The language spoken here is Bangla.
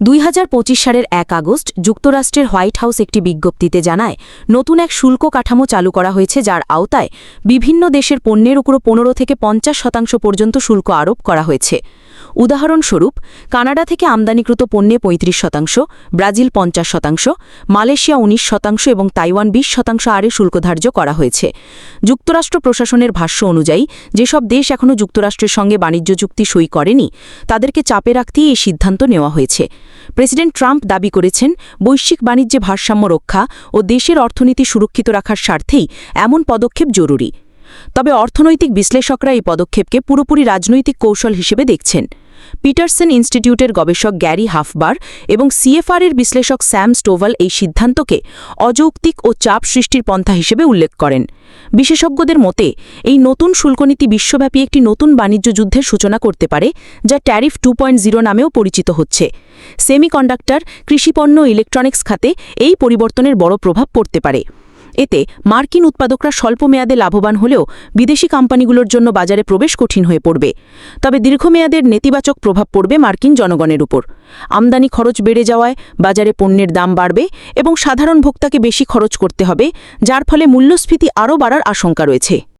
2025 সালের 1 আগস্ট যুক্তরাষ্ট্রের হোয়াইট হাউস একটি বিজ্ঞপ্তিতে জানায়, নতুন এক শুল্ক কাঠামো চালু করা হয়েছে যার আওতায় বিভিন্ন দেশের পণ্যের উপর 15 থেকে 50% পর্যন্ত শুল্ক আরোপ করা হয়েছে। উদাহরণস্বরূপ, কানাডা থেকে আমদানিকৃত পণ্যে 35%, ব্রাজিল 50%, মালয়েশিয়া 19% এবং তাইওয়ান 20% আরে শুল্ক ধার্য করা হয়েছে। যুক্তরাষ্ট্র প্রশাসনের ভাষ্য অনুযায়ী যেসব দেশ এখনও যুক্তরাষ্ট্রের সঙ্গে বাণিজ্য চুক্তি সই করেনি তাদেরকে চাপে রাখতেই এই সিদ্ধান্ত নেওয়া হয়েছে। প্রেসিডেন্ট ট্রাম্প দাবি করেছেন, বৈশ্বিক বাণিজ্যে ভারসাম্য রক্ষা ও দেশের অর্থনীতি সুরক্ষিত রাখার স্বার্থেই এমন পদক্ষেপ জরুরি। তবে অর্থনৈতিক বিশ্লেষকরা এই পদক্ষেপকে পুরোপুরি রাজনৈতিক কৌশল হিসেবে দেখছেন। পিটারসন ইনস্টিটিউটের গবেষক গ্যারি হাফবার এবং সিএফআর-এর বিশ্লেষক স্যাম স্টোভাল এই সিদ্ধান্তকে অযৌক্তিক ও চাপ সৃষ্টির পন্থা হিসেবে উল্লেখ করেন। বিশেষজ্ঞদের মতে, এই নতুন শুল্কনীতি বিশ্বব্যাপী একটি নতুন বাণিজ্য যুদ্ধের সূচনা করতে পারে, যা ট্যারিফ 2.0 নামেও পরিচিত হচ্ছে। সেমিকন্ডাক্টর, কৃষিপণ্য ও ইলেকট্রনিক্স খাতে এই পরিবর্তনের বড় প্রভাব পড়তে পারে। এতে মার্কিন উৎপাদকরা স্বল্প মেয়াদে লাভবান হলেও বিদেশি কোম্পানিগুলোর জন্য বাজারে প্রবেশ কঠিন হয়ে পড়বে। তবে দীর্ঘমেয়াদের নেতিবাচক প্রভাব পড়বে মার্কিন জনগণের উপর। আমদানি খরচ বেড়ে যাওয়ায় বাজারে পণ্যের দাম বাড়বে এবং সাধারণ ভোক্তাকে বেশি খরচ করতে হবে, যার ফলে মূল্যস্ফীতি আরও বাড়ার আশঙ্কা রয়েছে।